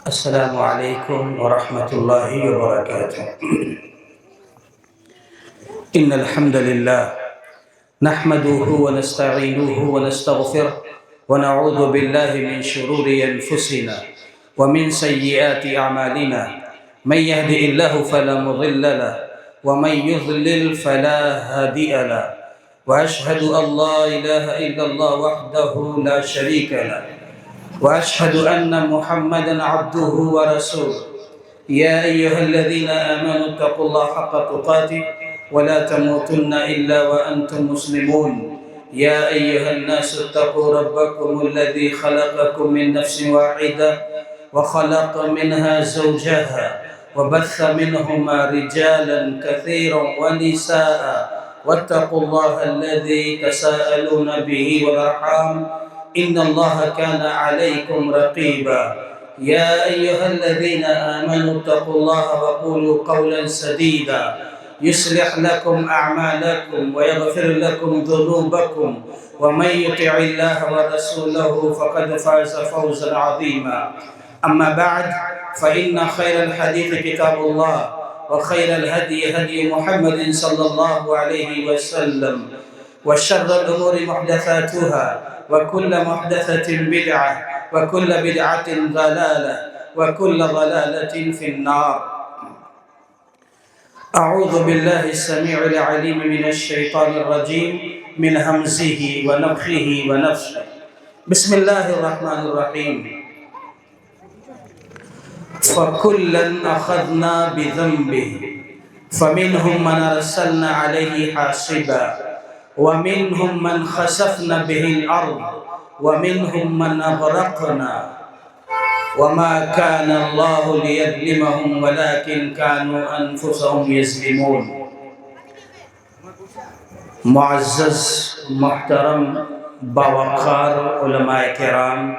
السلام عليكم ورحمة الله وبركاته. إن الحمد لله نحمده ونستعينه ونستغفره ونعوذ بالله من شرور أنفسنا ومن سيئات أعمالنا. من يهده الله فلا مضل له ومن يضلل فلا هادي له، وأشهد أن لا إله إلا الله وحده لا شريك له، وأشهد أن محمدا عبده ورسوله. يا أيها الذين آمنوا اتقوا الله حق تقاته ولا تموتن إلا وأنتم مسلمون. يا أيها الناس اتقوا ربكم الذي خلقكم من نفس واحدة وخلق منها زوجها وبث منهما رجالا كثيرا ونساء، واتقوا الله الذي تساءلون به والأرحام إن الله كان عليكم رقيبا. يا أيها الذين آمنوا اتقوا الله وقولوا قولا سديدا يصلح لكم أعمالكم ويغفر لكم ذنوبكم، ومن يطع الله ورسوله فقد فاز فوزا عظيما. أما بعد، فإن خير الحديث كتاب الله، وخير الهدي هدي محمد صلى الله عليه وسلم، وشر الأمور محدثاتها، وكل محدثة بدعة، وكل بدعة ضلالة، وكل ضلالة في النار. أعوذ بالله السميع العليم من الشيطان الرجيم من همزه ونفخه ونفسه. بسم الله الرحمن الرحيم. فكلا أخذنا بذنبه فمنهم من أرسلنا عليه حاصبا ومنهم من خسفنا به الأرض ومنهم من أغرقنا وما كان الله ليظلمهم ولكن كانوا أنفسهم يظلمون. معزز محترم باوقار علماء کرام،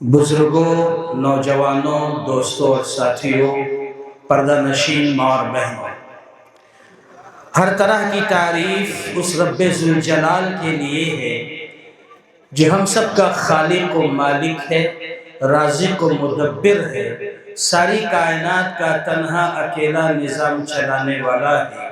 بزرگوں، نوجوانوں، دوستوں اور ساتھیوں، پردہ نشین ماں اور بہنوں، ہر طرح کی تعریف اس رب ذوالجلال کے لیے ہے جو ہم سب کا خالق و مالک ہے، رازق و مدبر ہے، ساری کائنات کا تنہا اکیلا نظام چلانے والا ہے۔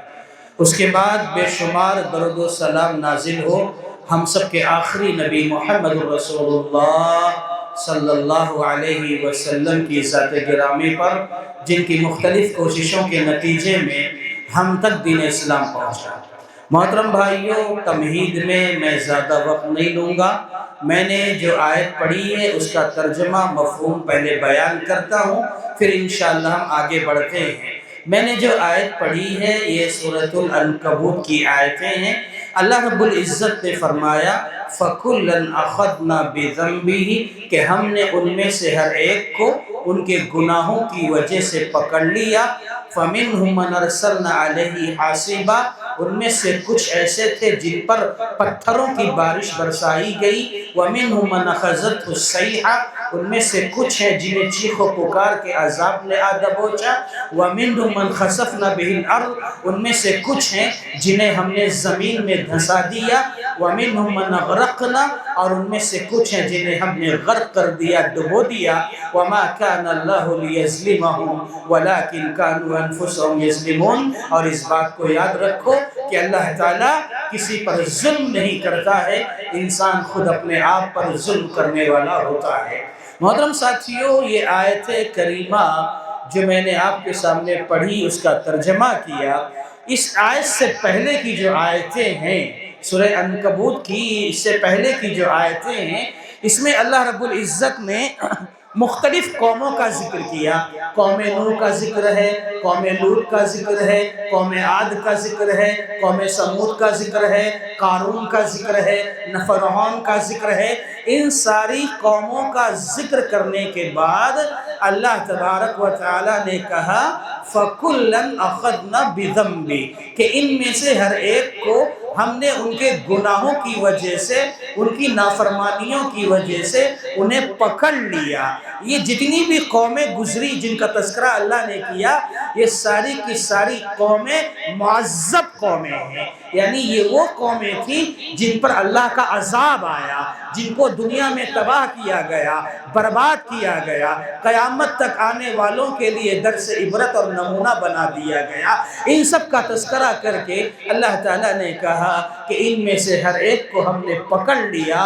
اس کے بعد بے شمار درود و سلام نازل ہو ہم سب کے آخری نبی محمد رسول اللہ صلی اللہ علیہ وسلم کی ذات گرامی پر، جن کی مختلف کوششوں کے نتیجے میں ہم تک دین اسلام پہنچا۔ محترم بھائیوں، تمہید میں زیادہ وقت نہیں لوں گا۔ میں نے جو آیت پڑھی ہے اس کا ترجمہ مفہوم پہلے بیان کرتا ہوں، پھر انشاءاللہ ہم آگے بڑھتے ہیں۔ میں نے جو آیت پڑھی ہے یہ سورۃ العنکبوت کی آیتیں ہیں۔ اللہ رب العزت نے فرمایا فَكُلًّا أَخَذْنَا بِذَنبِهِ، کہ ہم نے ان میں سے ہر ایک کو ان کے گناہوں کی وجہ سے پکڑ لیا۔ فَمِنْهُمْ مَنْ أَرْسَلْنَا عَلَيْهِ حَاصِبًا، ان میں سے کچھ ایسے تھے جن پر پتھروں کی بارش برسائی گئی۔ وَمِنْهُمْ مَنْ أَخَذَتْهُ الصَّيْحَةُ، ان میں سے کچھ ہیں جنہیں چیخ و پکار کے عذاب نے آ دبوچا۔ وَمِنْهُمْ مَنْ خَسَفْنَا بِهِ الْأَرْضِ، ان میں سے کچھ ہیں جنہیں ہم نے زمین میں دھنسا دیا۔ وَمِنْهُمْ مَنْ أَغْرَقْنَا، اور ان میں سے کچھ ہیں جنہیں ہم نے غرق کر دیا، ڈبو دیا۔ وَمَا كَانَ اللَّهُ لِيَظْلِمَهُمْ وَلَكِنْ كَانُوا أَنفُسَهُمْ يَظْلِمُونَ۔ اور اس بات کو یاد رکھو کہ اللہ تعالیٰ کسی پر ظلم نہیں کرتا ہے، انسان خود اپنے آپ پر ظلم کرنے والا ہوتا ہے۔ محترم ساتھیوں، یہ آیت کریمہ جو میں نے آپ کے سامنے پڑھی اس کا ترجمہ کیا، اس آیت سے پہلے کی جو آیتیں ہیں سورہ عنکبوت کی، اس سے پہلے کی جو آیتیں ہیں، اس میں اللہ رب العزت نے مختلف قوموں کا ذکر کیا۔ قوم نوح کا ذکر ہے، قوم لوط کا ذکر ہے، قوم عاد کا ذکر ہے، قوم سمود کا ذکر ہے، قارون کا ذکر ہے، فرعون کا ذکر ہے۔ ان ساری قوموں کا ذکر کرنے کے بعد اللہ تبارک و تعالی نے کہا فَكُلًّا أَخَذْنَا بِذَنبِهِ، کہ ان میں سے ہر ایک کو ہم نے ان کے گناہوں کی وجہ سے، ان کی نافرمانیوں کی وجہ سے انہیں پکڑ لیا۔ یہ جتنی بھی قومیں گزری جن کا تذکرہ اللہ نے کیا، یہ ساری کی ساری قومیں معذب قومیں ہیں، یعنی یہ وہ قومیں تھیں جن پر اللہ کا عذاب آیا، جن کو دنیا میں تباہ کیا گیا، برباد کیا گیا، قیامت تک آنے والوں کے لیے درس عبرت اور نمونہ بنا دیا گیا، ان سب کا تذکرہ کر کے اللہ تعالیٰ نے کہا کہ ان میں سے ہر ایک کو ہم نے پکڑ لیا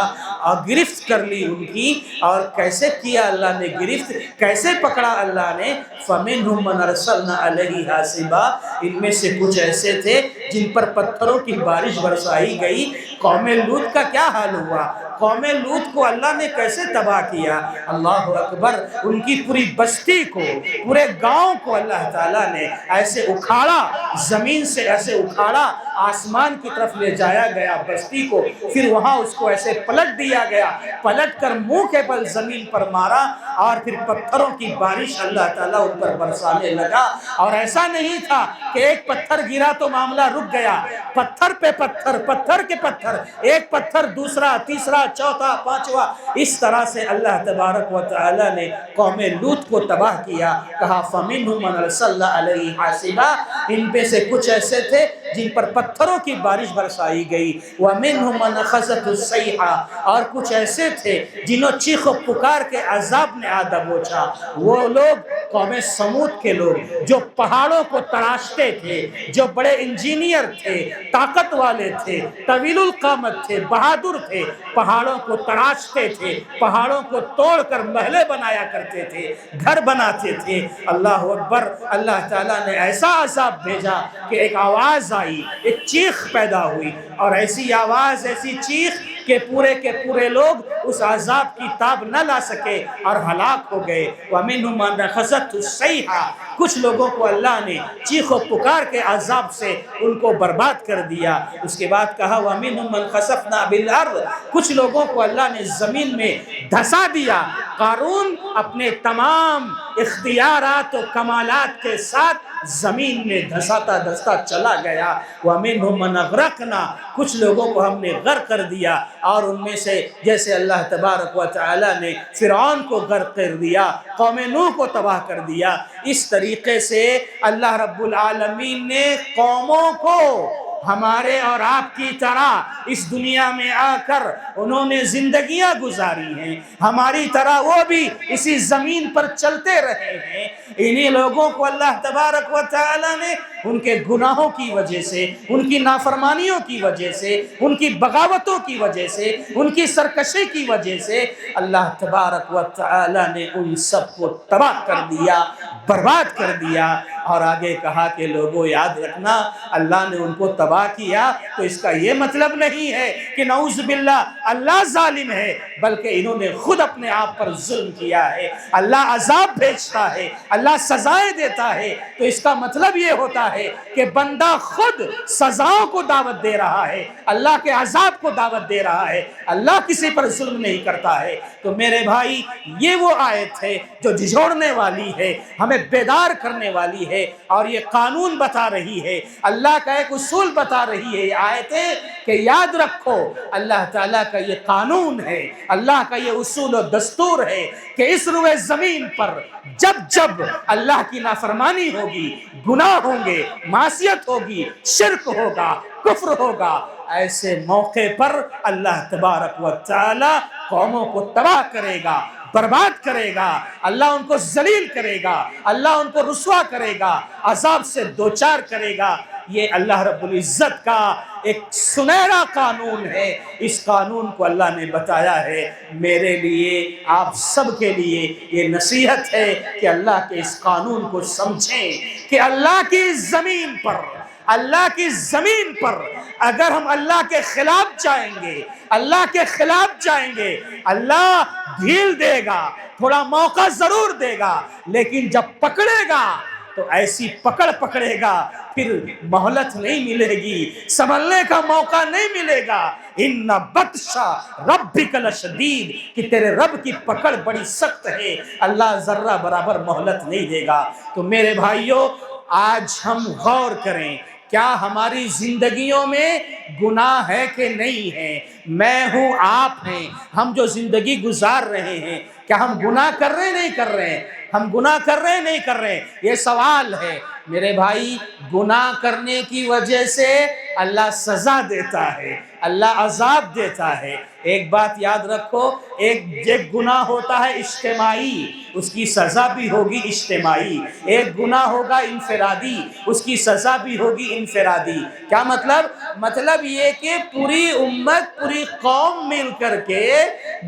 اور گرفت کر لی ان کی۔ اور کیسے کیا اللہ نے گرفت، کیسے پکڑا اللہ نے؟ فَمِنْهُمْ مَنْ أَرْسَلْنَا عَلَيْهِ حَاسِبًا، ان میں سے کچھ ایسے تھے جن پر پتھروں کی بارش برسائی گئی۔ قوم لوط کا کیا حال ہوا؟ قوم لوط کو اللہ نے کیسے تباہ کیا؟ اللہ اکبر! ان کی پوری بستی کو، پورے گاؤں کو اللہ تعالیٰ نے ایسے اکھاڑا، زمین سے ایسے اکھاڑا، آسمان کی طرف لے جایا گیا بستی کو، پھر وہاں اس کو ایسے پلٹ دیا گیا، پلٹ کر منہ کے بل زمین پر مارا، اور پھر پتھروں کی بارش اللہ تعالیٰ ان پر برسانے لگا۔ اور ایسا نہیں تھا کہ ایک پتھر گرا تو معاملہ رک گیا، پتھر پہ پتھر، پتھر کے پتھر، ایک پتھر دوسرا، تیسرا، چوتھا، پانچواں، اس طرح سے اللہ تبارک و تعالی نے قوم لوط کو تباہ کیا۔ کہا فَمِنْهُمْ مَنْ أَرْسَلْنَا عَلَيْهِ حَاسِبًا، ان میں سے کچھ ایسے تھے جن پر پتھروں کی بارش برسائی گئی۔ وَمِنْهُمْ مَنْ أَخَذَتْهُ الصَّيْحَةُ، اور کچھ ایسے تھے جنہوں چیخ و پکار کے عذاب نے آدھا بوچھا۔ وہ لوگ قوم سمود کے لوگ جو پہاڑوں کو تراشتے تھے، جو بڑے انجینئر تھے، طاقت والے تھے، طویل القامت تھے، بہادر تھے، پہاڑوں کو تراشتے تھے، پہاڑوں کو توڑ کر محلے بنایا کرتے تھے، گھر بناتے تھے۔ اللہ اکبر! اللہ تعالیٰ نے ایسا عذاب بھیجا کہ ایک آواز آئی، ایک چیخ پیدا ہوئی، اور ایسی آواز، ایسی چیخ کہ پورے کے پورے لوگ اس عذاب کی تاب نہ لا سکے اور ہلاک ہو گئے۔ وَمِنْهُمْ مَنْ أَخَذَتْهُ الصَّيْحَةُ، کچھ لوگوں کو اللہ نے چیخ و پکار کے عذاب سے ان کو برباد کر دیا۔ اس کے بعد کہا وَمِنْهُمْ مَنْ خَسَفْنَا بِالْأَرْضِ، کچھ لوگوں کو اللہ نے زمین میں دھسا دیا۔ قارون اپنے تمام اختیارات و کمالات کے ساتھ زمین میں دھساتا دھستا چلا گیا۔ وَمِنْهُمْ مَنْ أَغْرَقْنَا، کچھ لوگوں کو ہم نے غرق کر دیا، اور ان میں سے جیسے اللہ تبارک و تعالی نے فرعون کو غرق کر دیا، قوم نوح کو تباہ کر دیا، اس طریقے سے اللہ رب العالمین نے قوموں کو ہمارے اور آپ کی طرح اس دنیا میں آ کر انہوں نے زندگیاں گزاری ہیں، ہماری طرح وہ بھی اسی زمین پر چلتے رہے ہیں۔ انہی لوگوں کو اللہ تبارک و تعالی نے ان کے گناہوں کی وجہ سے، ان کی نافرمانیوں کی وجہ سے، ان کی بغاوتوں کی وجہ سے، ان کی سرکشی کی وجہ سے اللہ تبارک و تعالی نے ان سب کو تباہ کر دیا، برباد کر دیا۔ اور آگے کہا کہ لوگوں یاد رکھنا، اللہ نے ان کو تباہ کیا تو اس کا یہ مطلب نہیں ہے کہ نعوذ باللہ اللہ ظالم ہے، بلکہ انہوں نے خود اپنے آپ پر ظلم کیا ہے۔ اللہ عذاب بھیجتا ہے، اللہ سزائیں دیتا ہے، تو اس کا مطلب یہ ہوتا ہے کہ بندہ خود سزاؤں کو دعوت دے رہا ہے، اللہ کے عذاب کو دعوت دے رہا ہے، اللہ کسی پر ظلم نہیں کرتا ہے۔ تو میرے بھائی، یہ وہ آیت ہے جو جھجھوڑنے والی ہے، ہمیں بیدار کرنے والی ہے، اور یہ قانون بتا رہی ہے، اللہ کا ایک اصول بتا رہی ہے یہ آیتیں کہ یاد رکھو اللہ تعالیٰ کا یہ قانون ہے، اللہ کا یہ اصول و دستور ہے کہ اس روئے زمین پر جب جب اللہ کی نافرمانی ہوگی، گناہ ہوں گے، معصیت ہوگی، شرک ہوگا، کفر ہوگا، ایسے موقع پر اللہ تبارک و تعالی قوموں کو تباہ کرے گا، برباد کرے گا، اللہ ان کو ذلیل کرے گا، اللہ ان کو رسوا کرے گا، عذاب سے دوچار کرے گا۔ یہ اللہ رب العزت کا ایک سنہرا قانون ہے۔ اس قانون کو اللہ نے بتایا ہے۔ میرے لیے، آپ سب کے لیے یہ نصیحت ہے کہ اللہ کے اس قانون کو سمجھیں کہ اللہ کی زمین پر، اللہ کی زمین پر اگر ہم اللہ کے خلاف جائیں گے، اللہ کے خلاف جائیں گے، اللہ ڈھیل دے گا، تھوڑا موقع ضرور دے گا، لیکن جب پکڑے گا تو ایسی پکڑے گا، پھر مہلت نہیں ملے گی، سنبھلنے کا موقع نہیں ملے گا۔ ان بطش ربک لشدید، کہ تیرے رب کی پکڑ بڑی سخت ہے، اللہ ذرہ برابر مہلت نہیں دے گا۔ تو میرے بھائیوں، آج ہم غور کریں، کیا ہماری زندگیوں میں گناہ ہے کہ نہیں ہے؟ میں ہوں، آپ ہیں، ہم جو زندگی گزار رہے ہیں، کیا ہم گناہ کر رہے نہیں کر رہے ہیں؟ ہم گناہ کر رہے نہیں کر رہے؟ یہ سوال ہے میرے بھائی۔ گناہ کرنے کی وجہ سے اللہ سزا دیتا ہے، اللہ عذاب دیتا ہے۔ ایک بات یاد رکھو، ایک گناہ ہوتا ہے اجتماعی، اس کی سزا بھی ہوگی اجتماعی۔ ایک گناہ ہوگا انفرادی، اس کی سزا بھی ہوگی انفرادی۔ کیا مطلب یہ کہ پوری امت، پوری قوم مل کر کے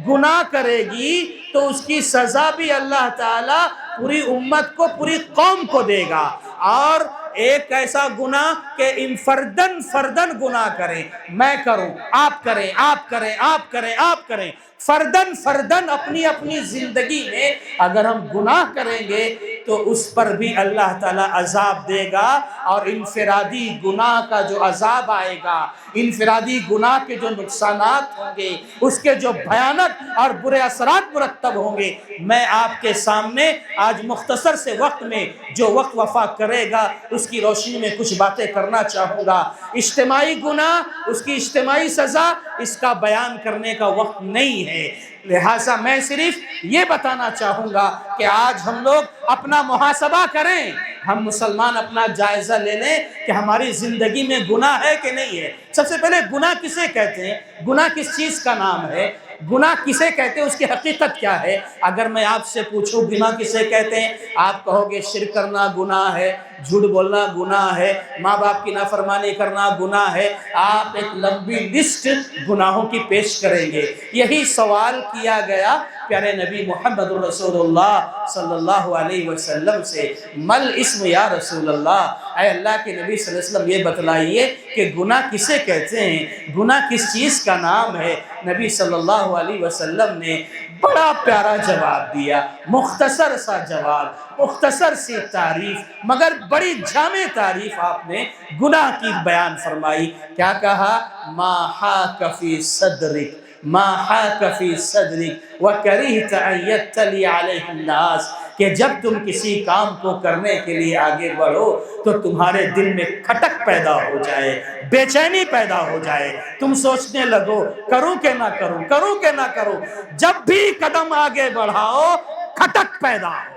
گناہ کرے گی تو اس کی سزا بھی اللہ تعالیٰ پوری امت کو، پوری قوم کو دے گا۔ اور ایک ایسا گناہ کہ فردن گناہ کریں، میں کروں، آپ کریں، آپ کریں، آپ کریں، آپ کریں، فردن اپنی زندگی میں اگر ہم گناہ کریں گے تو اس پر بھی اللہ تعالیٰ عذاب دے گا۔ اور انفرادی گناہ کا جو عذاب آئے گا، انفرادی گناہ کے جو نقصانات ہوں گے، اس کے جو بھیانک اور برے اثرات مرتب ہوں گے، میں آپ کے سامنے آج مختصر سے وقت میں جو وقت وفا کرے گا اس کی روشنی میں کچھ باتیں کرنا چاہوں گا۔ اجتماعی گناہ، اس کی اجتماعی سزا، اس کا بیان کرنے کا وقت نہیں ہے، لہٰذا میں صرف یہ بتانا چاہوں گا کہ آج ہم لوگ اپنا محاسبہ کریں، ہم مسلمان اپنا جائزہ لے لیں کہ ہماری زندگی میں گناہ ہے کہ نہیں ہے۔ سب سے پہلے گناہ کسے کہتے ہیں؟ گناہ کس چیز کا نام ہے؟ گناہ کسے کہتے ہیں؟ اس کی حقیقت کیا ہے؟ اگر میں آپ سے پوچھوں گناہ کسے کہتے ہیں، آپ کہو گے شرک کرنا گناہ ہے، جھوٹ بولنا گناہ ہے، ماں باپ کی نافرمانی کرنا گناہ ہے۔ آپ ایک لمبی لسٹ گناہوں کی پیش کریں گے۔ یہی سوال کیا گیا پیارے نبی محمد رسول اللہ صلی اللہ علیہ وسلم سے، مل اسم یا رسول اللہ، اے اللہ کے نبی صلی اللہ علیہ وسلم یہ بتلائیے کہ گناہ کسے کہتے ہیں، گناہ کس چیز کا نام ہے؟ نبی صلی اللہ علیہ وسلم نے بڑا پیارا جواب دیا، مختصر سا جواب، مختصر سی تعریف، مگر بڑی جامع تعریف آپ نے گناہ کی بیان فرمائی۔ کیا کہا؟ ما حاک فی صدرک، ما حاک فی صدرک وکریہت ان یطلع علیہ الناس، کہ جب تم کسی کام کو کرنے کے لیے آگے بڑھو تو تمہارے دل میں کھٹک پیدا ہو جائے، بے چینی پیدا ہو جائے، تم سوچنے لگو کروں کہ نہ کروں، کروں کہ نہ کروں۔ جب بھی قدم آگے بڑھاؤ کھٹک پیدا ہو،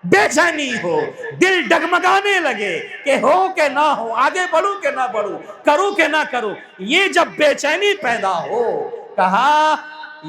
بے چینی ہو، دل ڈگمگانے لگے کہ ہو کہ نہ ہو، آگے بڑھوں کہ نہ بڑھوں، کروں کہ نہ کروں۔ یہ جب بے چینی پیدا ہو، کہا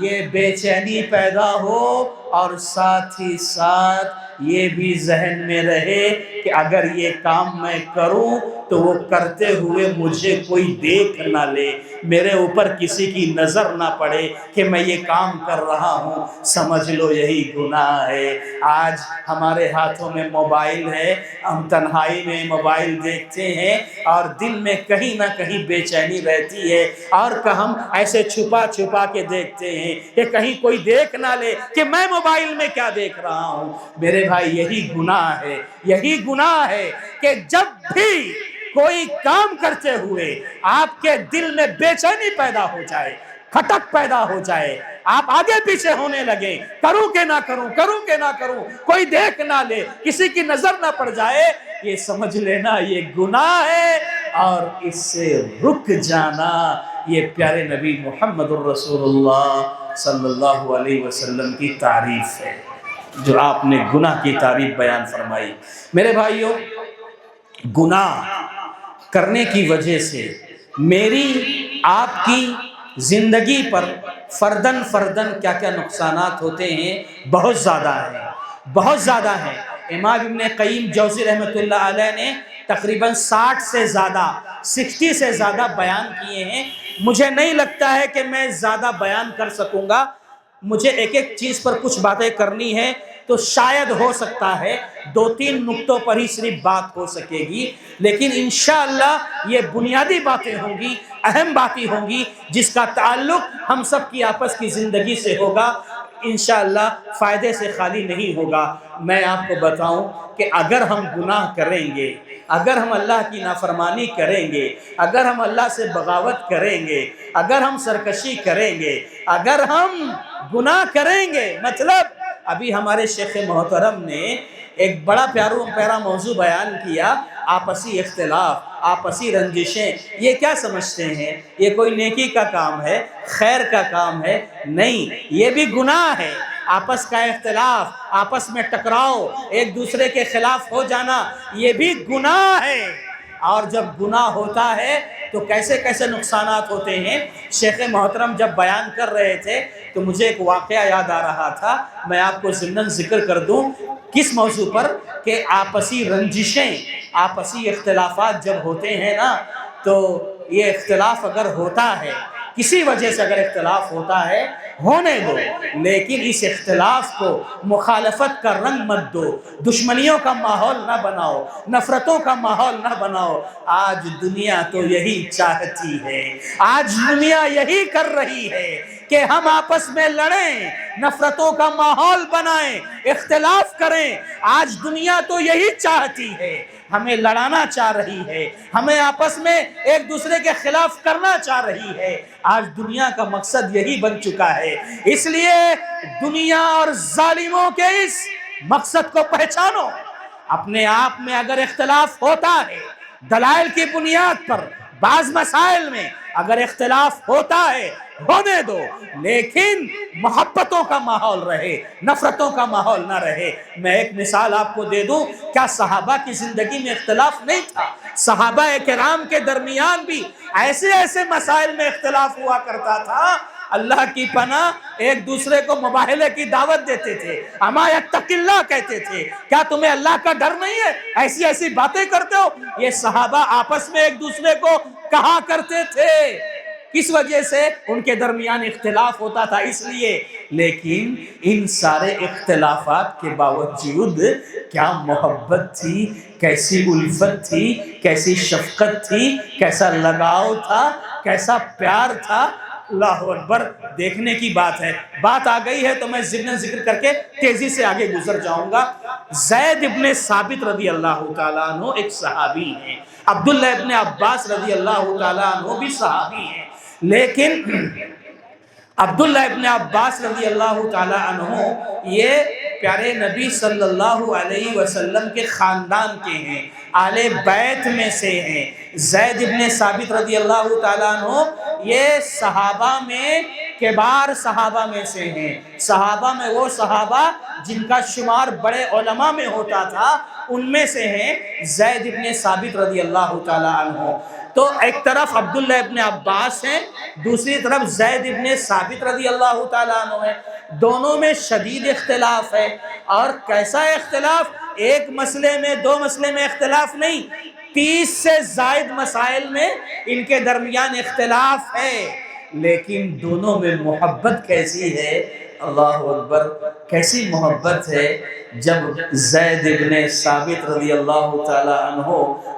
یہ بے چینی پیدا ہو اور ساتھ ہی ساتھ یہ بھی ذہن میں رہے کہ اگر یہ کام میں کروں تو وہ کرتے ہوئے مجھے کوئی دیکھ نہ لے، میرے اوپر کسی کی نظر نہ پڑے کہ میں یہ کام کر رہا ہوں، سمجھ لو یہی گناہ ہے۔ آج ہمارے ہاتھوں میں موبائل ہے، ہم تنہائی میں موبائل دیکھتے ہیں اور دل میں کہیں نہ کہیں بے چینی رہتی ہے، اور ہم ایسے چھپا چھپا کے دیکھتے ہیں کہ کہیں کوئی دیکھ نہ لے کہ میں موبائل میں کیا دیکھ رہا ہوں۔ میرے بھائی یہی گناہ ہے، یہی گناہ ہے کہ جب بھی کوئی کام کرتے ہوئے آپ کے دل میں بے چینی پیدا ہو جائے، کھٹک پیدا ہو جائے، آپ آگے پیچھے ہونے لگے، کروں کہ نہ کروں، کروں کہ نہ کروں، کوئی دیکھ نہ لے، کسی کی نظر نہ پڑ جائے، یہ سمجھ لینا یہ گناہ ہے، اور اس سے رک جانا یہ پیارے نبی محمد الرسول اللہ صلی اللہ علیہ وسلم کی تعریف ہے، جو آپ نے گناہ کی تعریف بیان فرمائی۔ میرے بھائیوں، گناہ کرنے کی وجہ سے میری آپ کی زندگی پر فردن کیا کیا نقصانات ہوتے ہیں، بہت زیادہ ہیں، بہت زیادہ ہیں۔ امام ابن قیم جوزی رحمۃ اللہ علیہ نے تقریباً 60 سے زیادہ بیان کیے ہیں۔ مجھے نہیں لگتا ہے کہ میں زیادہ بیان کر سکوں گا، مجھے ایک ایک چیز پر کچھ باتیں کرنی ہے، تو شاید ہو سکتا ہے 2-3 نقطوں پر ہی صرف بات ہو سکے گی، لیکن انشاءاللہ یہ بنیادی باتیں ہوں گی، اہم باتیں ہوں گی، جس کا تعلق ہم سب کی آپس کی زندگی سے ہوگا، انشاءاللہ فائدے سے خالی نہیں ہوگا۔ میں آپ کو بتاؤں کہ اگر ہم گناہ کریں گے، اگر ہم اللہ کی نافرمانی کریں گے، اگر ہم اللہ سے بغاوت کریں گے، اگر ہم سرکشی کریں گے، اگر ہم گناہ کریں گے، مطلب ابھی ہمارے شیخ محترم نے ایک بڑا پیارا موضوع بیان کیا، آپسی اختلاف، آپسی رنجشیں۔ یہ کیا سمجھتے ہیں؟ یہ کوئی نیکی کا کام ہے، خیر کا کام ہے؟ نہیں، یہ بھی گناہ ہے۔ آپس کا اختلاف، آپس میں ٹکراؤ، ایک دوسرے کے خلاف ہو جانا، یہ بھی گناہ ہے۔ اور جب گناہ ہوتا ہے تو کیسے کیسے نقصانات ہوتے ہیں۔ شیخ محترم جب بیان کر رہے تھے تو مجھے ایک واقعہ یاد آ رہا تھا، میں آپ کو ضمناً ذکر کر دوں۔ کس موضوع پر؟ کہ آپسی رنجشیں، آپسی اختلافات جب ہوتے ہیں نا، تو یہ اختلاف اگر ہوتا ہے، کسی وجہ سے اگر اختلاف ہوتا ہے، ہونے دو، لیکن اس اختلاف کو مخالفت کا رنگ مت دو، دشمنیوں کا ماحول نہ بناؤ، نفرتوں کا ماحول نہ بناؤ۔ آج دنیا تو یہی چاہتی ہے، آج دنیا یہی کر رہی ہے کہ ہم آپس میں لڑیں، نفرتوں کا ماحول بنائیں، اختلاف کریں۔ آج دنیا تو یہی چاہتی ہے، ہمیں لڑانا چاہ رہی ہے، ہمیں آپس میں ایک دوسرے کے خلاف کرنا چاہ رہی ہے۔ آج دنیا کا مقصد یہی بن چکا ہے۔ اس لیے دنیا اور ظالموں کے اس مقصد کو پہچانو۔ اپنے آپ میں اگر اختلاف ہوتا ہے، دلائل کی بنیاد پر بعض مسائل میں اگر اختلاف ہوتا ہے، ہونے دو، لیکن محبتوں کا ماحول رہے، نفرتوں کا ماحول نہ رہے۔ میں ایک مثال آپ کو دے دوں، کیا صحابہ کی زندگی میں اختلاف نہیں تھا؟ صحابہ کرام کے درمیان بھی ایسے ایسے مسائل میں اختلاف ہوا کرتا تھا، اللہ کی پناہ ایک دوسرے کو مباہلے کی دعوت دیتے تھے، اما یتق اللہ کہتے تھے، کیا تمہیں اللہ کا ڈر نہیں ہے، ایسی ایسی باتیں کرتے ہو؟ یہ صحابہ آپس میں ایک دوسرے کو کہا کرتے تھے۔ کس وجہ سے؟ ان کے درمیان اختلاف ہوتا تھا اس لیے۔ لیکن ان سارے اختلافات کے باوجود کیا محبت تھی، کیسی الفت تھی، کیسی شفقت تھی، کیسا لگاؤ تھا، کیسا پیار تھا۔ اللہ اکبر، دیکھنے کی بات ہے۔ بات آ گئی ہے تو میں ضمن ذکر کر کے تیزی سے آگے گزر جاؤں گا۔ زید ابن ثابت رضی اللہ تعالیٰ عنہ ایک صحابی ہیں، عبداللہ ابن عباس رضی اللہ تعالیٰ عنہ بھی صحابی ہیں، لیکن عبداللہ ابن عباس رضی اللہ تعالیٰ عنہ یہ پیارے نبی صلی اللہ علیہ وسلم کے خاندان کے ہیں، آل بیت میں سے ہیں۔ زید ابن ثابت رضی اللہ تعالیٰ عنہ یہ صحابہ میں کبار صحابہ میں سے ہیں، صحابہ میں وہ صحابہ جن کا شمار بڑے علماء میں ہوتا تھا، ان میں سے ہیں زید ابن ثابت رضی اللہ تعالیٰ عنہ۔ تو ایک طرف عبداللہ ابن عباس ہیں، دوسری طرف زید ابن ثابت رضی اللہ تعالیٰ عنہ ہے۔ دونوں میں شدید اختلاف ہے، اور کیسا اختلاف؟ ایک مسئلے میں، دو مسئلے میں اختلاف نہیں، 30 سے زائد مسائل میں ان کے درمیان اختلاف ہے، لیکن دونوں میں محبت کیسی ہے؟ اللہ اکبر، کیسی محبت ہے۔ جب زید ابن ثابت رضی اللہ تعالیٰ عنہ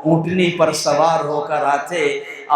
اونٹنی پر سوار ہو کر آتے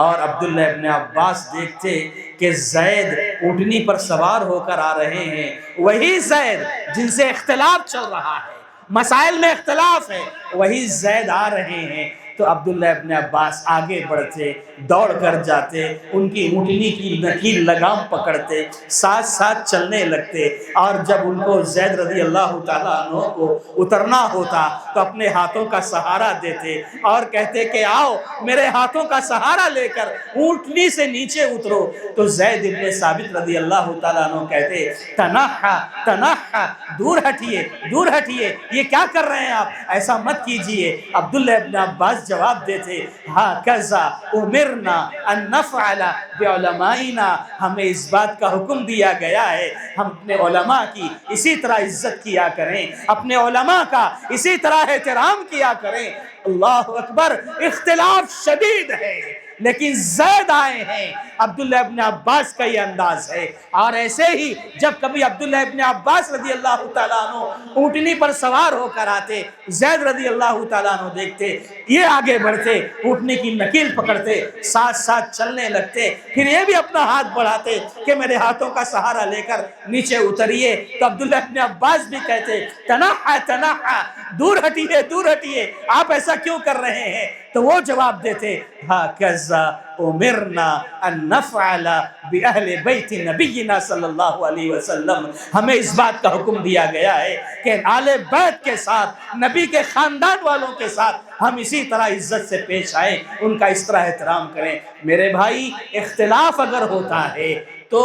اور عبداللہ ابن عباس دیکھتے کہ زید اونٹنی پر سوار ہو کر آ رہے ہیں، وہی زید جن سے اختلاف چل رہا ہے، مسائل میں اختلاف ہے، وہی زید آ رہے ہیں، تو عبداللہ ابن عباس آگے بڑھتے، دوڑ کر جاتے، ان کی اونٹنی کی نکیل لگام پکڑتے، ساتھ ساتھ چلنے لگتے، اور جب ان کو زید رضی اللہ تعالیٰ عنہ کو اترنا ہوتا تو اپنے ہاتھوں کا سہارا دیتے اور کہتے کہ آؤ میرے ہاتھوں کا سہارا لے کر اونٹنی سے نیچے اترو۔ تو زید ابن ثابت رضی اللہ تعالیٰ عنہ کہتے تنحا تنحا، دور ہٹیے دور ہٹیے، یہ کیا کر رہے ہیں آپ، ایسا مت کیجئے۔ عبداللہ ابن عباس جواب دیتے ہاکذا امرنا ان نفعل بعلمائنا، ہمیں اس بات کا حکم دیا گیا ہے ہم اپنے علماء کی اسی طرح عزت کیا کریں، اپنے علماء کا اسی طرح احترام کیا کریں۔ اللہ اکبر، اختلاف شدید ہے، لیکن زید آئے ہیں، عبداللہ ابن عباس کا یہ انداز ہے۔ اور ایسے ہی جب کبھی عبداللہ ابن عباس رضی اللہ تعالیٰ عنہ اونٹنی پر سوار ہو کر آتے، زید رضی اللہ تعالیٰ عنہ دیکھتے، یہ آگے بڑھتے، اونٹنی کی نکیل پکڑتے، ساتھ ساتھ چلنے لگتے، پھر یہ بھی اپنا ہاتھ بڑھاتے کہ میرے ہاتھوں کا سہارا لے کر نیچے اتریے۔ تو عبداللہ ابن عباس بھی کہتے تنحا تنحا، دور ہٹیے دور ہٹیے، آپ ایسا کیوں کر رہے ہیں؟ تو وہ جواب دیتے ہاکذا امرنا ان نفعل باہل بیت نبینا صلی اللہ علیہ وسلم، ہمیں اس بات کا حکم دیا گیا ہے کہ آل بیت کے ساتھ، نبی کے خاندان والوں کے ساتھ ہم اسی طرح عزت سے پیش آئیں، ان کا اس طرح احترام کریں۔ میرے بھائی، اختلاف اگر ہوتا ہے تو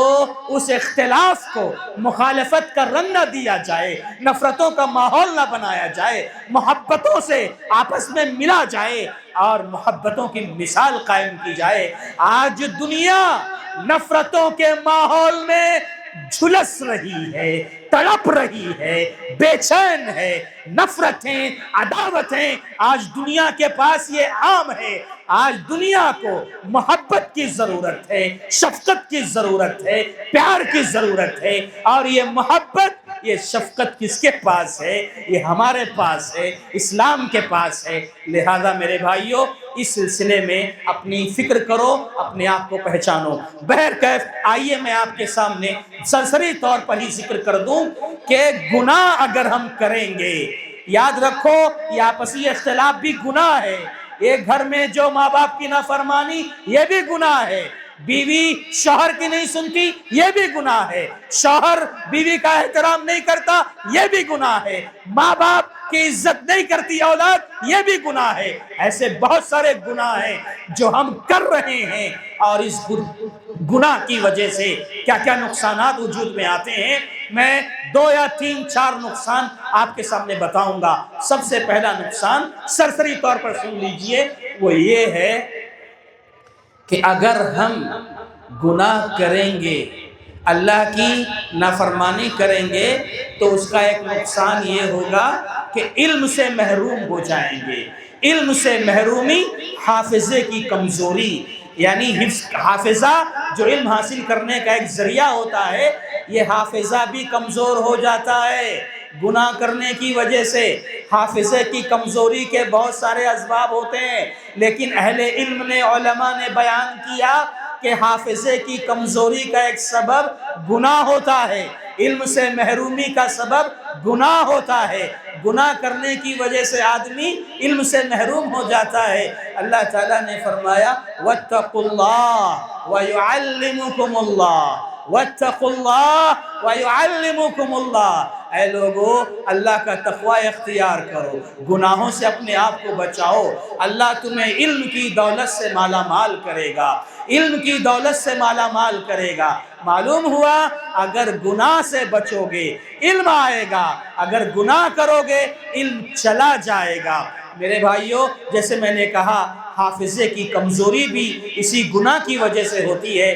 اس اختلاف کو مخالفت کا رنگ نہ دیا جائے، نفرتوں کا ماحول نہ بنایا جائے، محبتوں سے آپس میں ملا جائے اور محبتوں کی مثال قائم کی جائے۔ آج دنیا نفرتوں کے ماحول میں جھلس رہی ہے، تڑپ رہی ہے، بے چین ہے، نفرتیں، عداوتیں، آج دنیا کے پاس یہ عام ہے۔ آج دنیا کو محبت کی ضرورت ہے، شفقت کی ضرورت ہے، پیار کی ضرورت ہے، اور یہ محبت، یہ شفقت کس کے پاس ہے؟ یہ ہمارے پاس ہے، اسلام کے پاس ہے۔ لہذا میرے بھائیوں، اس سلسلے میں اپنی فکر کرو، اپنے آپ کو پہچانو۔ بہرکیف آئیے میں آپ کے سامنے سرسری طور پر ہی ذکر کر دوں کہ گناہ اگر ہم کریں گے، یاد رکھو یہ آپسی اختلاف بھی گناہ ہے۔ ایک گھر میں جو ماں باپ کی نافرمانی، یہ بھی گناہ ہے۔ بیوی شوہر کی نہیں سنتی، یہ بھی گناہ ہے۔ شوہر بیوی کا احترام نہیں کرتا، یہ بھی گناہ ہے۔ ماں باپ کی عزت نہیں کرتی اولاد، یہ بھی گناہ ہے۔ ایسے بہت سارے گناہ ہیں جو ہم کر رہے ہیں، اور اس گناہ کی وجہ سے کیا کیا نقصانات وجود میں آتے ہیں، میں 2 یا 3 4 نقصان آپ کے سامنے بتاؤں گا۔ سب سے پہلا نقصان سرسری طور پر سن لیجئے، وہ یہ ہے کہ اگر ہم گناہ کریں گے، اللہ کی نافرمانی کریں گے، تو اس کا ایک نقصان یہ ہوگا کہ علم سے محروم ہو جائیں گے۔ علم سے محرومی، حافظے کی کمزوری، یعنی حافظہ جو علم حاصل کرنے کا ایک ذریعہ ہوتا ہے، یہ حافظہ بھی کمزور ہو جاتا ہے گناہ کرنے کی وجہ سے۔ حافظے کی کمزوری کے بہت سارے اسباب ہوتے ہیں، لیکن اہل علم نے، علماء نے بیان کیا کہ حافظے کی کمزوری کا ایک سبب گناہ ہوتا ہے، علم سے محرومی کا سبب گناہ ہوتا ہے۔ گناہ کرنے کی وجہ سے آدمی علم سے محروم ہو جاتا ہے۔ اللہ تعالیٰ نے فرمایا وَاتَّقُوا اللَّهَ وَيُعَلِّمُكُمُ اللَّهُ وَاتَّقُوا اللَّهَ وَيُعَلِّمُكُمُ اللَّهُ۔ اے لوگو، اللہ کا تقوی اختیار کرو، گناہوں سے اپنے آپ کو بچاؤ۔ اللہ تمہیں علم کی دولت سے مالا مال کرے گا، علم کی دولت سے مالا مال کرے گا۔ معلوم ہوا اگر گناہ سے بچو گے علم آئے گا، اگر گناہ کرو گے علم چلا جائے گا۔ میرے بھائیوں، جیسے میں نے کہا حافظے کی کمزوری بھی اسی گناہ کی وجہ سے ہوتی ہے۔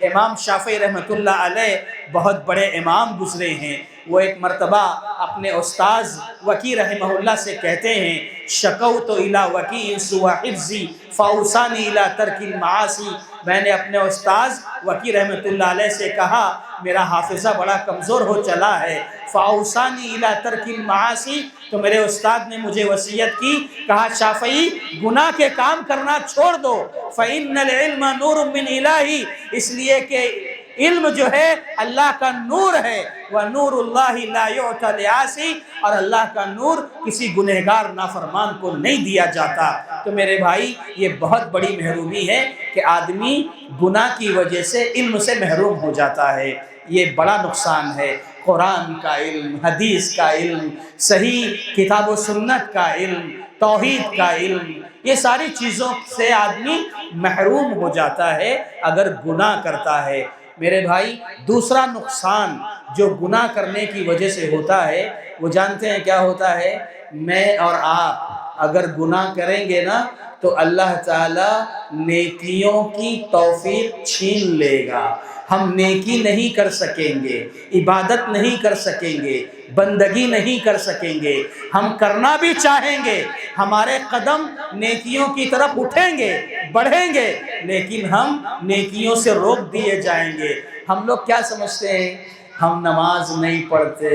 امام شافعی رحمۃ اللہ علیہ بہت بڑے امام گزرے ہیں۔ وہ ایک مرتبہ اپنے استاذ وکی رحمہ اللہ سے کہتے ہیں شکوت الی وکی سوء حفظی فاوصانی الی ترک المعاصی۔ میں نے اپنے استاذ وکی رحمۃ اللہ علیہ سے کہا میرا حافظہ بڑا کمزور ہو چلا ہے، فاوصانی الی ترک المعاصی، تو میرے استاد نے مجھے وصیت کی، کہا شافعی گناہ کے کام کرنا چھوڑ دو، فإن العلم نور من الہی، اس لیے کہ علم جو ہے اللہ کا نور ہے، وَنُورُ اللَّهِ لَا يُعْتَى لِعَاسِي، اور اللہ کا نور کسی گنہگار نافرمان کو نہیں دیا جاتا۔ تو میرے بھائی، یہ بہت بڑی محرومی ہے کہ آدمی گناہ کی وجہ سے علم سے محروم ہو جاتا ہے، یہ بڑا نقصان ہے۔ قرآن کا علم، حدیث کا علم، صحیح کتاب و سنت کا علم، توحید کا علم، یہ ساری چیزوں سے آدمی محروم ہو جاتا ہے اگر گناہ کرتا ہے۔ میرے بھائی، دوسرا نقصان جو گناہ کرنے کی وجہ سے ہوتا ہے، وہ جانتے ہیں کیا ہوتا ہے؟ میں اور آپ اگر گناہ کریں گے نا تو اللہ تعالیٰ نیکیوں کی توفیق چھین لے گا۔ ہم نیکی نہیں کر سکیں گے، عبادت نہیں کر سکیں گے، بندگی نہیں کر سکیں گے۔ ہم کرنا بھی چاہیں گے، ہمارے قدم نیکیوں کی طرف اٹھیں گے، بڑھیں گے، لیکن ہم نیکیوں سے روک دیے جائیں گے۔ ہم لوگ کیا سمجھتے ہیں؟ ہم نماز نہیں پڑھتے،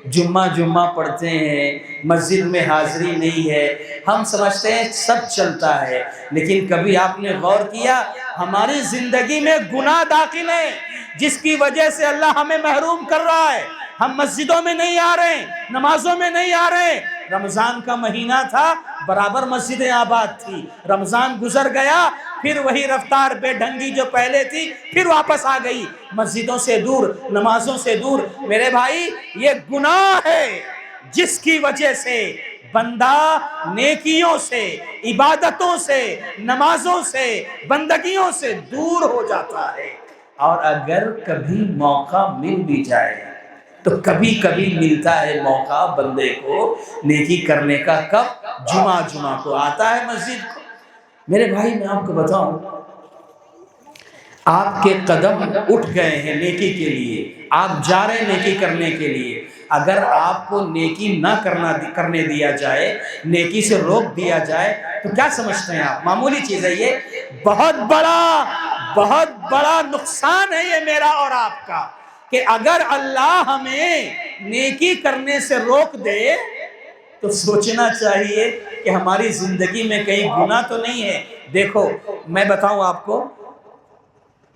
جمعہ پڑھتے ہیں، مسجد میں حاضری نہیں ہے، ہم سمجھتے ہیں سب چلتا ہے۔ لیکن کبھی آپ نے غور کیا ہماری زندگی میں گناہ داخل ہے جس کی وجہ سے اللہ ہمیں محروم کر رہا ہے۔ ہم مسجدوں میں نہیں آ رہے، نمازوں میں نہیں آ رہے۔ رمضان کا مہینہ تھا، برابر مسجدیں آباد تھی، رمضان گزر گیا، پھر وہی رفتار بے ڈھنگی جو پہلے تھی پھر واپس آ گئی، مسجدوں سے دور، نمازوں سے دور۔ میرے بھائی، یہ گناہ ہے جس کی وجہ سے بندہ نیکیوں سے، عبادتوں سے، نمازوں سے، بندگیوں سے دور ہو جاتا ہے۔ اور اگر کبھی موقع مل بھی جائے تو کبھی کبھی ملتا ہے موقع بندے کو نیکی کرنے کا، کب؟ جمعہ کو آتا ہے مسجد کو۔ میرے بھائی میں آپ کو بتاؤں، آپ کے قدم اٹھ گئے ہیں نیکی کے لیے، آپ جا رہے ہیں نیکی کرنے کے لیے، اگر آپ کو نیکی نہ کرنے دیا جائے، نیکی سے روک دیا جائے تو کیا سمجھتے ہیں آپ؟ معمولی چیز ہے یہ، بہت بڑا نقصان ہے یہ میرا اور آپ کا، کہ اگر اللہ ہمیں نیکی کرنے سے روک دے تو سوچنا چاہیے کہ ہماری زندگی میں کہیں گناہ تو نہیں ہے۔ دیکھو میں بتاؤں آپ کو،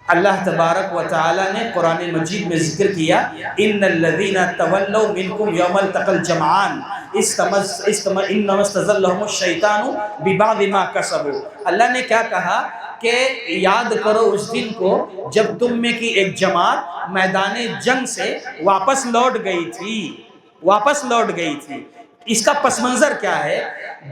اللہ تبارک و تعالی نے قرآن مجید میں ذکر کیا، ان الذین تولوا منکم یوم التقى الجمعان انما استزلهم الشیطان ببعض ما کسبوا۔ اللہ نے کیا کہا کہ یاد کرو اس دن کو جب تم میں کی ایک جماعت میدان جنگ سے واپس لوٹ گئی تھی۔ اس کا پس منظر کیا ہے؟